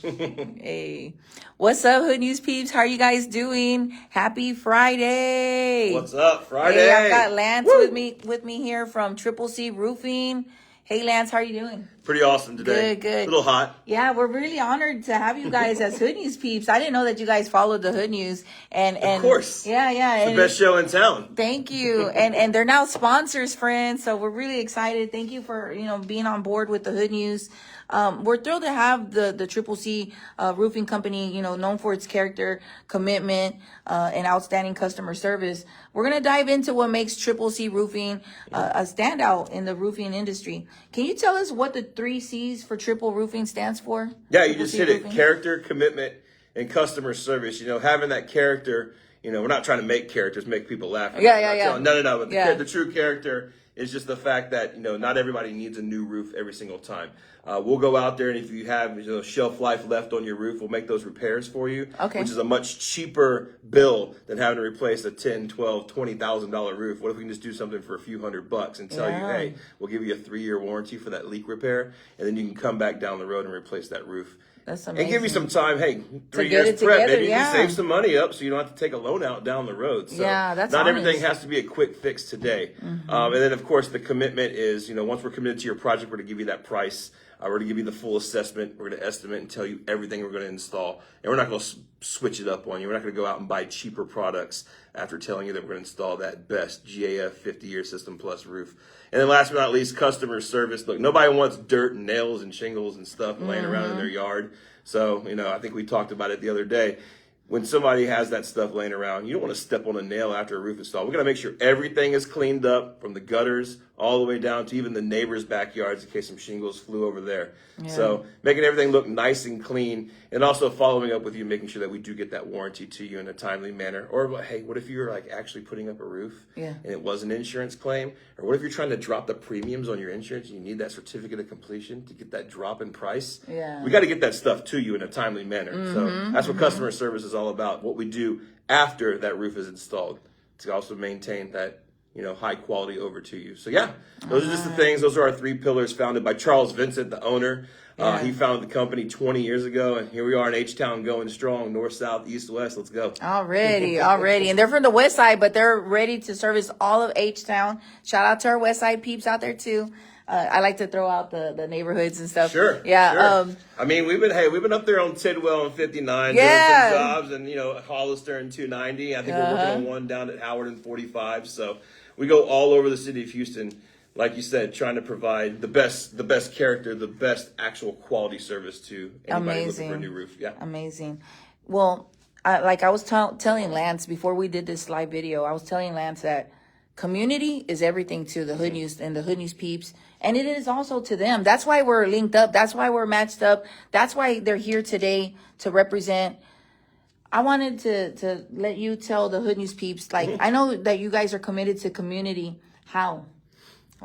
Hey, what's up, Hood News peeps? How are you guys doing? Happy Friday! What's up, Friday? Hey, I've got Lance Woo! with me here from Triple C Roofing. Hey, Lance, how are you doing? Pretty awesome today. Good. A little hot. Yeah, we're really honored to have you guys as Hood News peeps. I didn't know that you guys followed the Hood News, and Of course. yeah, It's the best show in town. Thank you, and they're now sponsors, friends. So we're really excited. Thank you for being on board with the Hood News. We're thrilled to have the Triple C roofing company, known for its character, commitment, and outstanding customer service. We're gonna dive into what makes Triple C Roofing a standout in the roofing industry. Can you tell us what the 3 C's for Triple Roofing stands for? Yeah, you Triple just C hit Roofing? it. Character, commitment, and customer service. Having that character, we're not trying to make characters, make people laugh. Yeah. No. But Yeah. the true character is just the fact that, not everybody needs a new roof every single time. We'll go out there, and if you have shelf life left on your roof, we'll make those repairs for you, Okay. which is a much cheaper bill than having to replace a $10, $12, $20,000 roof. What if we can just do something for a few $100 and tell you, Yeah. hey, we'll give you a 3-year warranty for that leak repair, and then you can come back down the road and replace that roof. That's amazing. And give you some time, hey, 3 get years it prep, together, maybe you yeah. can save some money up so you don't have to take a loan out down the road. So Yeah, that's not honest. everything has to be a quick fix today. And then, of course, the commitment is, once we're committed to your project, we're going to give you that price. We're going to give you the full assessment. We're going to estimate and tell you everything we're going to install. And we're not going to switch it up on you. We're not going to go out and buy cheaper products after telling you that we're going to install that best GAF 50-year System Plus roof. And then last but not least, customer service. Look, nobody wants dirt and nails and shingles and stuff laying around in their yard. So, I think we talked about it the other day. When somebody has that stuff laying around, you don't want to step on a nail after a roof install. We're going to make sure everything is cleaned up from the gutters all the way down to even the neighbors' backyards in case some shingles flew over there. Yeah. So making everything look nice and clean, and also following up with you, making sure that we do get that warranty to you in a timely manner. Or, hey, what if you're actually putting up a roof and it was an insurance claim? Or what if you're trying to drop the premiums on your insurance and you need that certificate of completion to get that drop in price? Yeah. We got to get that stuff to you in a timely manner. So that's what customer service is all about. What we do after that roof is installed to also maintain that high quality over to you. So yeah, those are just the things. Those are our 3 pillars, founded by Charles Vincent, the owner. He founded the company 20 years ago, and here we are in H-Town going strong, north, south, east, west. Let's go. Already. And they're from the west side, but they're ready to service all of H-Town. Shout out to our west side peeps out there too. I like to throw out the neighborhoods and stuff. Sure. Yeah. Sure. We've been up there on Tidwell and 59 Yeah. doing some jobs, and Hollister and 290. I think we're working on one down at Howard and 45. So we go all over the city of Houston, like you said, trying to provide the best character, the best actual quality service to anybody looking for a new roof. Yeah. Amazing. Well, I was telling Lance before we did this live video, I was telling Lance that community is everything to the Hood News and the Hood News peeps. And it is also to them. That's why we're linked up. That's why we're matched up. That's why they're here today to represent. I wanted to let you tell the Hood News peeps, I know that you guys are committed to community. How?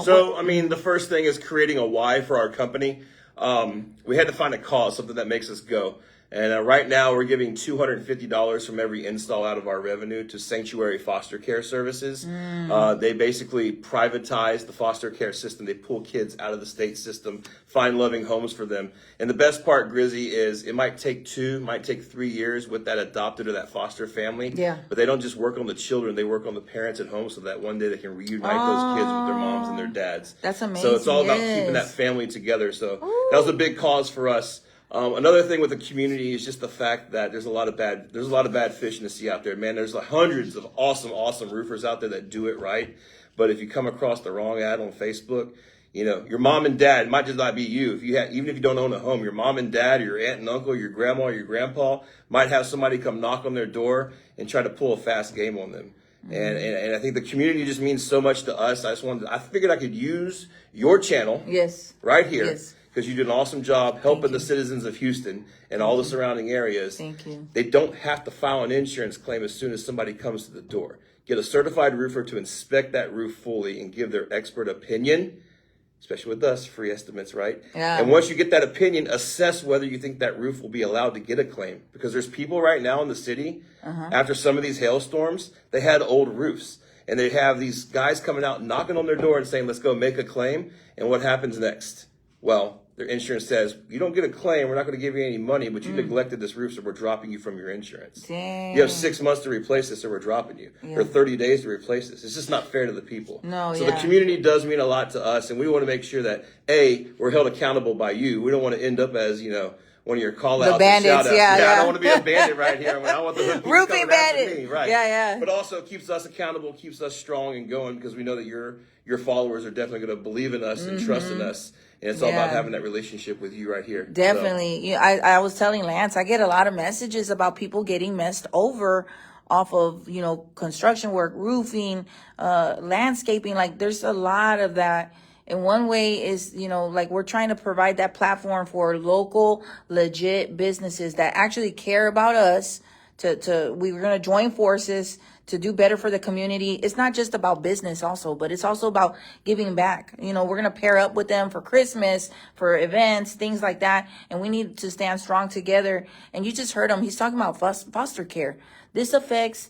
So, the first thing is creating a why for our company. We had to find a cause, something that makes us go. And right now we're giving $250 from every install out of our revenue to Sanctuary Foster Care Services. They basically privatize the foster care system. They pull kids out of the state system, find loving homes for them. And the best part, Grizzy, is it might take 3 years with that adopted or that foster family. Yeah. But they don't just work on the children, they work on the parents at home so that one day they can reunite those kids with their moms and their dads. That's amazing. So it's all about keeping that family together. So that was a big cause for us. Another thing with the community is just the fact that there's a lot of bad fish in the sea out there, man. There's hundreds of awesome roofers out there that do it right. But if you come across the wrong ad on Facebook, your mom and dad, it might just not be you. Even if you don't own a home, your mom and dad, or your aunt and uncle, your grandma, or your grandpa might have somebody come knock on their door and try to pull a fast game on them. And I think the community just means so much to us. I figured I could use your channel right here. Yes. Because you did an awesome job helping the citizens of Houston and all the surrounding areas. Thank you. They don't have to file an insurance claim as soon as somebody comes to the door. Get a certified roofer to inspect that roof fully and give their expert opinion, especially with us, free estimates, right? Yeah. And once you get that opinion, assess whether you think that roof will be allowed to get a claim. Because there's people right now in the city, after some of these hailstorms, they had old roofs. And they have these guys coming out, knocking on their door and saying, let's go make a claim. And what happens next? Well, their insurance says, you don't get a claim, we're not going to give you any money, but you neglected this roof, so we're dropping you from your insurance. Dang. You have 6 months to replace this, so we're dropping you. Or 30 days to replace this. It's just not fair to the people. No, so the community does mean a lot to us, and we want to make sure that, A, we're held accountable by you. We don't want to end up as, one of your call-outs and bandits, shout-outs. I don't want to be a bandit right here. I want the hood people roofing coming after bandit. me, right? Yeah. But also it keeps us accountable, keeps us strong and going, because we know that your followers are definitely going to believe in us and trust in us. And it's all about having that relationship with you right here. Definitely. So. I was telling Lance, I get a lot of messages about people getting messed over off of, construction work, roofing, landscaping. Like, there's a lot of that. And one way is, like, we're trying to provide that platform for local, legit businesses that actually care about us we're going to join forces to do better for the community. It's not just about business also, but it's also about giving back. We're going to pair up with them for Christmas, for events, things like that. And we need to stand strong together. And you just heard him. He's talking about foster care. This affects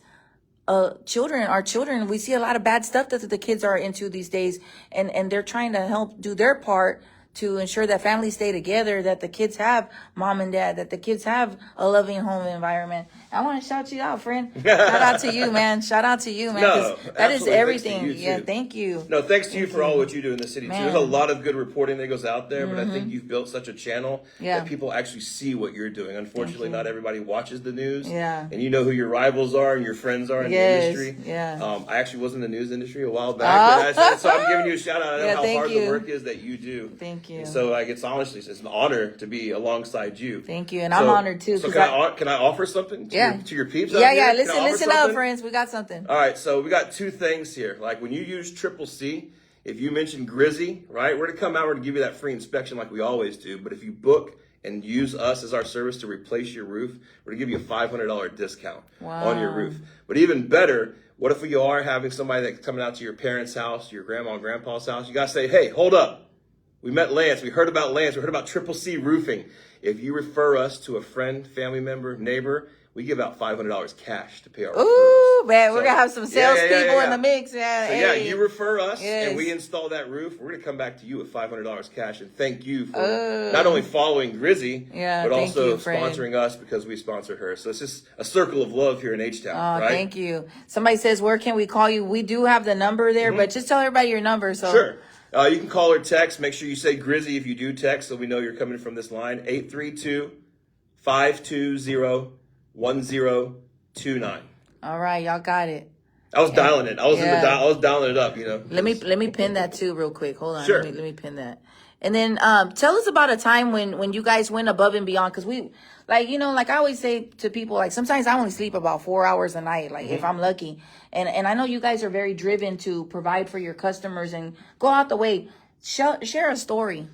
our children. We see a lot of bad stuff that the kids are into these days, and they're trying to help do their part to ensure that families stay together, that the kids have mom and dad, that the kids have a loving home environment. I want to shout you out, friend. Shout out to you, man. Shout out to you, man. No, that is everything. Yeah, thank you. No, thanks to you for all what you do in the city, too. There's a lot of good reporting that goes out there, but I think you've built such a channel that people actually see what you're doing. Unfortunately, not everybody watches the news. Yeah. And you know who your rivals are and your friends are in the industry. Yeah. I actually was in the news industry a while back. So I'm giving you a shout out. I know how hard you. the work is that you do. Thank you. And so it's an honor to be alongside you. Thank you. And I'm honored too. So can I offer something to your peeps? Yeah. Listen up, friends. We got something. All right. So we got 2 things here. Like when you use Triple C, if you mention Grizzy, right, we're going to come out, we're going to give you that free inspection like we always do. But if you book and use us as our service to replace your roof, we're going to give you a $500 discount on your roof. But even better, what if you are having somebody that's coming out to your parents' house, your grandma and grandpa's house? You got to say, hey, hold up. We met Lance. We heard about Lance. We heard about Triple C Roofing. If you refer us to a friend, family member, neighbor, we give out $500 cash to pay our roofs. Ooh, man, we're going to have some sales people in the mix. You refer us and we install that roof. We're going to come back to you with $500 cash and thank you for not only following Grizzy, but also sponsoring us because we sponsor her. So it's just a circle of love here in H-Town, right? Thank you. Somebody says, where can we call you? We do have the number there, but just tell everybody your number. So. Sure. You can call or text. Make sure you say Grizzy if you do text so we know you're coming from this line. 832-520-1029. All right, y'all got it. I was dialing it. I was dialing it up, Let me pin that too real quick. Hold on. Sure. Let me pin that. And then tell us about a time when you guys went above and beyond, because we like I always say to people, like sometimes I only sleep about 4 hours a night, like if I'm lucky. And I know you guys are very driven to provide for your customers and go out the way. Share a story.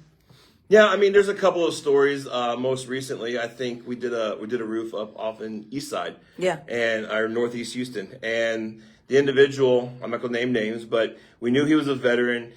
Yeah, I mean, there's a couple of stories. Most recently, I think we did a roof up off in East Side, or Northeast Houston, and the individual, I'm not gonna name names, but we knew he was a veteran.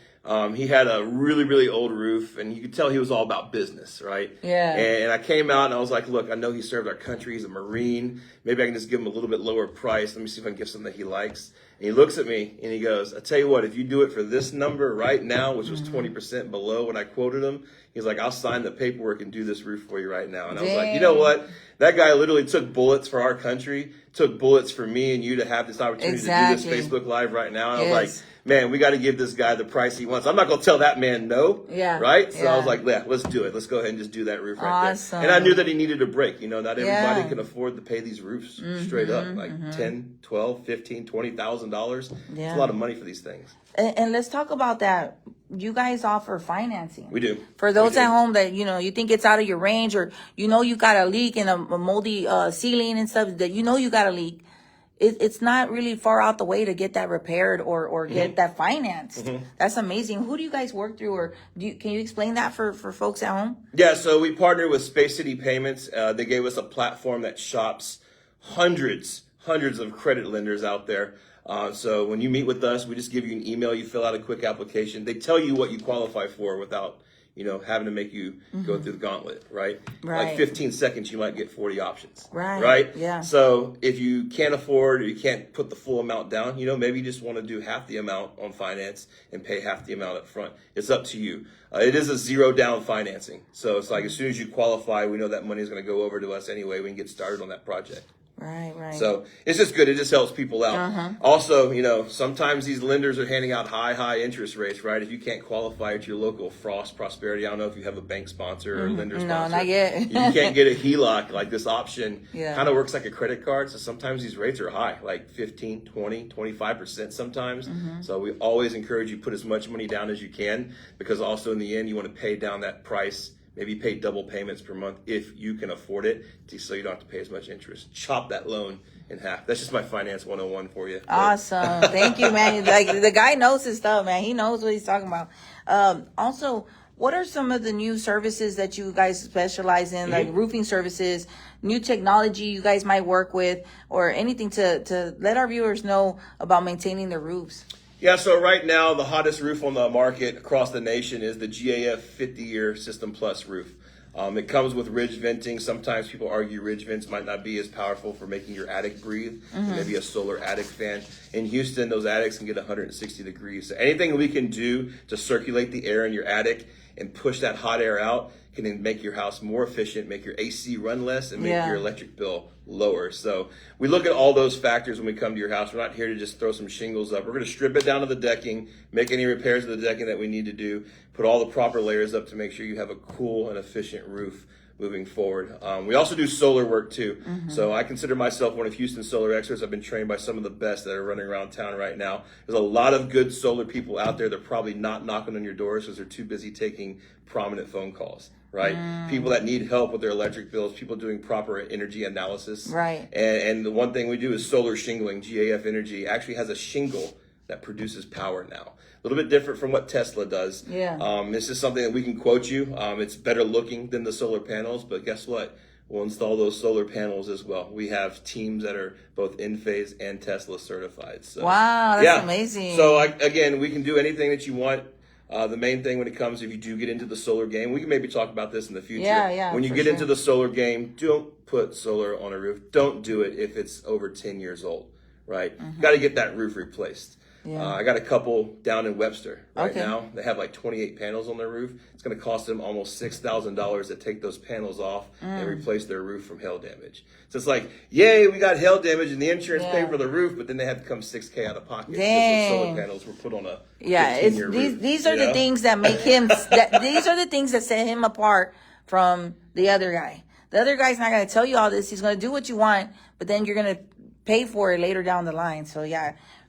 He had a really, really old roof, and you could tell he was all about business, right? Yeah. And I came out and I was like, look, I know he served our country. He's a Marine. Maybe I can just give him a little bit lower price. Let me see if I can get something that he likes. And he looks at me and he goes, I tell you what, if you do it for this number right now, which was 20% below what I quoted him, he's like, I'll sign the paperwork and do this roof for you right now. And I was like, you know what? That guy literally took bullets for our country, took bullets for me and you to have this opportunity to do this Facebook Live right now. And I was like, man, we got to give this guy the price he wants. I'm not going to tell that man no. Yeah. Right? So I was like, yeah, let's do it. Let's go ahead and just do that roof right there. And I knew that he needed a break. Not everybody can afford to pay these roofs straight up. Like $10, $12, $15, $20,000. It's a lot of money for these things. And let's talk about that. You guys offer financing. We do. For those at home that, you think it's out of your range, or you got a leak in a moldy ceiling and stuff, that you got a leak. It's not really far out the way to get that repaired or get that financed. That's amazing. Who do you guys work through, or can you explain that for folks at home? Yeah, so we partnered with Space City Payments. They gave us a platform that shops hundreds of credit lenders out there. So when you meet with us, we just give you an email, you fill out a quick application. They tell you what you qualify for without having to make you go through the gauntlet, right? Right. Like 15 seconds, you might get 40 options. Right. Yeah. So if you can't afford or you can't put the full amount down, maybe you just want to do half the amount on finance and pay half the amount up front. It's up to you. It is a zero down financing. So it's like as soon as you qualify, we know that money is going to go over to us anyway. We can get started on that project. Right. So it's just good. It just helps people out. Also, sometimes these lenders are handing out high interest rates, right? If you can't qualify at your local Frost Prosperity, I don't know if you have a bank sponsor or lender sponsor. No, not yet. You can't get a HELOC. Like this option kind of works like a credit card. So sometimes these rates are high, like 15, 20, 25% sometimes. So we always encourage you put as much money down as you can, because also in the end, you want to pay down that price. Maybe pay double payments per month if you can afford it, so you don't have to pay as much interest. Chop that loan in half. That's just my finance 101 for you. Awesome. Thank you, man. Like, the guy knows his stuff, man. He knows what he's talking about. Also, what are some of the new services that you guys specialize in, like roofing services, new technology you guys might work with, or anything to let our viewers know about maintaining their roofs? Yeah, so right now, the hottest roof on the market across the nation is the GAF 50-year System Plus roof. It comes with ridge venting. Sometimes people argue ridge vents might not be as powerful for making your attic breathe. Maybe a solar attic fan. In Houston, those attics can get 160 degrees. So anything we can do to circulate the air in your attic and push that hot air out can make your house more efficient, make your AC run less, and make your electric bill lower. So we look at all those factors when we come to your house. We're not here to just throw some shingles up. We're going to strip it down to the decking, make any repairs to the decking that we need to do, put all the proper layers up to make sure you have a cool and efficient roof moving forward. We also do solar work too. So I consider myself one of Houston's solar experts. I've been trained by some of the best that are running around town right now. There's a lot of good solar people out there. They're probably not knocking on your doors because they're too busy taking prominent phone calls, right? People that need help with their electric bills, people doing proper energy analysis. Right. And the one thing we do is solar shingling. GAF Energy actually has a shingle that produces power now. A little bit different from what Tesla does. This is something that we can quote you. It's better looking than the solar panels, but guess what? We'll install those solar panels as well. We have teams that are both Enphase and Tesla certified. So, wow, that's amazing. So again, we can do anything that you want. The main thing when it comes, if you do get into the solar game, we can maybe talk about this in the future. When you get into the solar game, don't put solar on a roof. Don't do it if it's over 10 years old, right? Got to get that roof replaced. I got a couple down in Webster right now. They have like 28 panels on their roof. It's going to cost them almost $6,000 to take those panels off and replace their roof from hail damage. So it's like, yay, we got hail damage and the insurance paid for the roof, but then they had to come $6,000 out of pocket because the solar panels were put on a 15-year roof. These are the things that make him. These are the things that set him apart from the other guy. The other guy's not going to tell you all this. He's going to do what you want, but then you're going to pay for it later down the line. So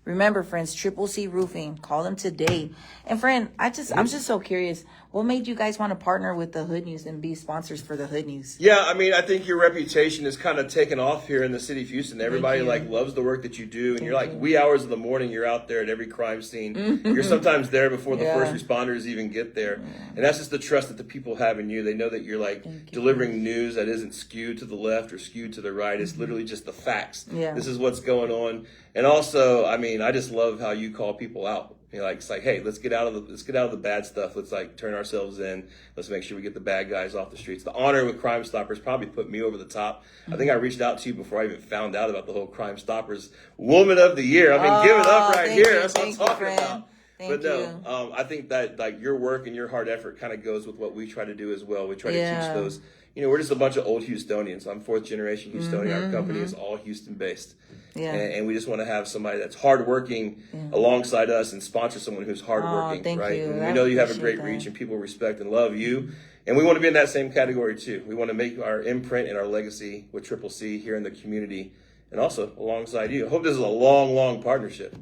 remember, friends, Triple C Roofing. Call them today. And friend, I'm just so curious. What made you guys want to partner with the Hood News and be sponsors for the Hood News? Yeah, I mean, I think your reputation is kind of taken off here in the city of Houston. Everybody loves the work that you do, and you're like wee hours of the morning. You're out there at every crime scene. You're sometimes there before the first responders even get there, and that's just the trust that the people have in you. They know that you're delivering news that isn't skewed to the left or skewed to the right. It's literally just the facts. This is what's going on, and also, I mean, I just love how you call people out. It's like, hey, let's get out of the bad stuff. Let's turn ourselves in. Let's make sure we get the bad guys off the streets. The honor with Crime Stoppers probably put me over the top. I think I reached out to you before I even found out about the whole Crime Stoppers Woman of the Year. I mean, give it up right here. That's what I'm talking about. But no, I think that your work and your hard effort kind of goes with what we try to do as well. We try to teach those. We're just a bunch of old Houstonians. I'm fourth generation Houstonian. Our company is all Houston based. And we just want to have somebody that's hardworking alongside us and sponsor someone who's hardworking, right? And we know you have a great reach and people respect and love you. And we want to be in that same category too. We want to make our imprint and our legacy with Triple C here in the community and also alongside you. I hope this is a long, long partnership.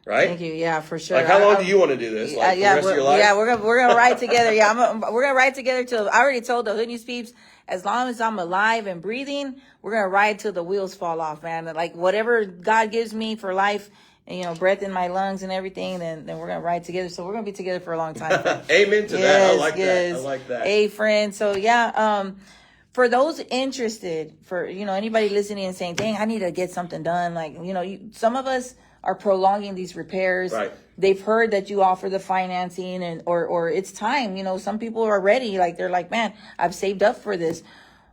Right? Thank you. Yeah, for sure. Like, how long do you want to do this? Like, the rest of your life? Yeah, we're gonna ride together. We're gonna ride together till I already told the Hood News peeps. As long as I'm alive and breathing, we're gonna ride till the wheels fall off, man. Like whatever God gives me for life, and breath in my lungs and everything, then we're gonna ride together. So we're gonna be together for a long time. Amen to that. I like that. I like that. Hey, friend. So for those interested, for anybody listening and saying, "Dang, I need to get something done," like some of us are prolonging these repairs. Right. They've heard that you offer the financing or it's time. Some people are ready. Like, they're like, man, I've saved up for this.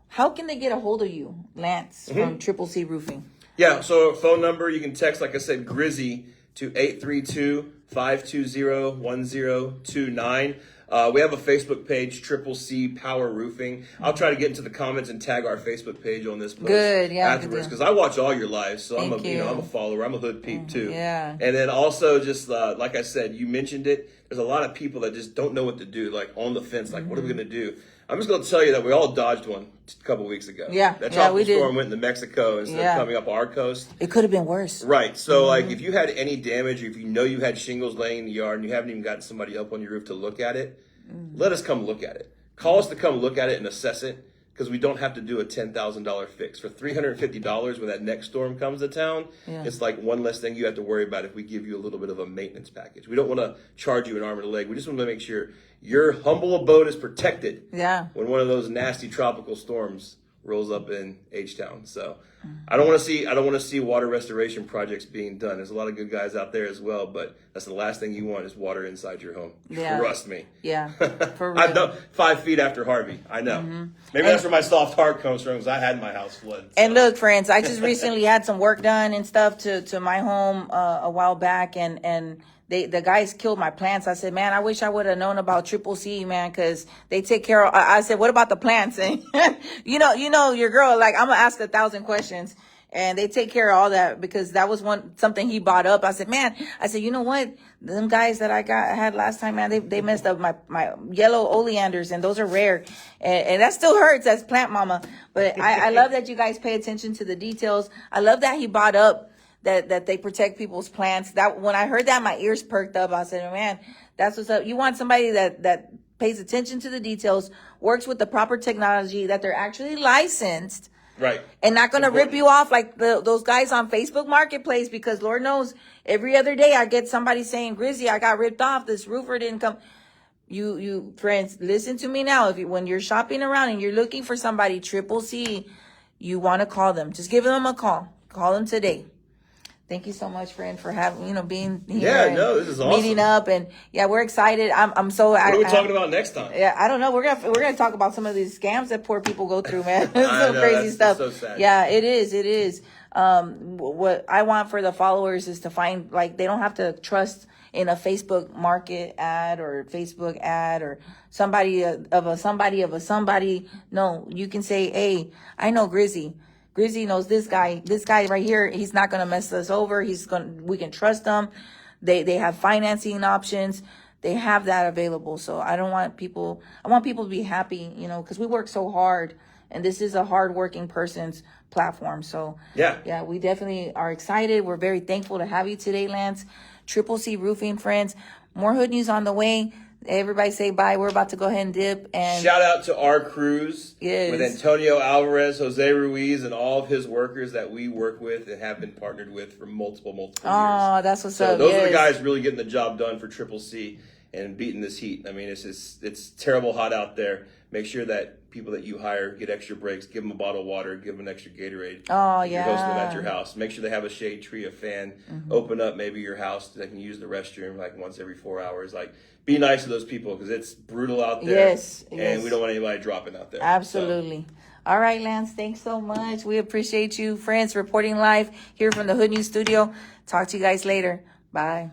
How can they get a hold of you, Lance, from Triple C Roofing? Yeah, so phone number, you can text, like I said, Grizzy to 832-520-1029. We have a Facebook page, Triple C Power Roofing. I'll try to get into the comments and tag our Facebook page on this post. Good, yeah, afterwards, because I watch all your lives, so I'm Thank you. I'm a follower. I'm a hood peep too. Yeah. And then also, just like I said, you mentioned it. There's a lot of people that just don't know what to do, like on the fence. Like, what are we gonna do? I'm just gonna tell you that we all dodged one a couple weeks ago. Yeah, that yeah, tropical we did. storm went into Mexico instead of coming up our coast. It could have been worse. Right. So, like, if you had any damage, or if you know you had shingles laying in the yard and you haven't even gotten somebody up on your roof to look at it, let us come look at it. Call us to come look at it and assess it, because we don't have to do a $10,000 fix. For $350 when that next storm comes to town, it's like one less thing you have to worry about if we give you a little bit of a maintenance package. We don't want to charge you an arm and a leg. We just want to make sure your humble abode is protected when one of those nasty tropical storms rolls up in H-Town. So I don't want to see water restoration projects being done. There's a lot of good guys out there as well, but that's the last thing you want is water inside your home. Yeah. Trust me. Yeah, for real. I've done 5 feet after Harvey. I know. Maybe that's where my soft heart comes from, because I had my house flooded. So. And look, friends, I just recently had some work done and stuff to my home a while back, and the guys killed my plants. I said, man, I wish I would have known about Triple C, man, because they take care of. I said, what about the plants? And you know, your girl, like, I'm gonna ask 1,000 questions, and they take care of all that, because that was something he brought up. I said, you know what? Them guys that I had last time, man, they messed up my yellow oleanders, and those are rare, and that still hurts as plant mama. But I love that you guys pay attention to the details. I love that he brought up that they protect people's plants. That when I heard that, my ears perked up. I said, man, that's what's up. You want somebody that pays attention to the details, works with the proper technology, that they're actually licensed, right, and not going to rip you off like those guys on Facebook Marketplace, because Lord knows every other day I get somebody saying, Grizzy, I got ripped off. This roofer didn't come. You friends, listen to me now. When you're shopping around and you're looking for somebody, Triple C, you want to call them. Just give them a call. Call them today. Thank you so much, friend, for having, being here. Yeah, no, this is awesome. Meeting up, and yeah, we're excited. I'm so. What are we talking about next time? Yeah, I don't know. We're gonna talk about some of these scams that poor people go through, man. Some crazy stuff. So sad. Yeah, it is. What I want for the followers is to find, like, they don't have to trust in a Facebook market ad or Facebook ad or somebody of a somebody. No, you can say, hey, I know Grizzy. Grizzy knows this guy right here. He's not going to mess us over. We can trust them. They have financing options. They have that available. So I want people to be happy, because we work so hard, and this is a hardworking person's platform. So yeah, we definitely are excited. We're very thankful to have you today, Lance. Triple C Roofing, friends. More hood news on the way. Everybody say bye. We're about to go ahead and dip. And shout out to our crews yes, with Antonio Alvarez, Jose Ruiz, and all of his workers that we work with and have been partnered with for multiple years. Oh, that's what's up. Those are the guys really getting the job done for Triple C and beating this heat. I mean, it's terrible hot out there. Make sure that people that you hire get extra breaks. Give them a bottle of water. Give them an extra Gatorade. Oh, if yeah. You're hosting them at your house. Make sure they have a shade tree, a fan. Open up maybe your house so they can use the restroom like once every 4 hours. Like, be nice to those people, because it's brutal out there. Yes. And we don't want anybody dropping out there. Absolutely. So. All right, Lance, thanks so much. We appreciate you, friends, reporting live here from the Hood News Studio. Talk to you guys later. Bye.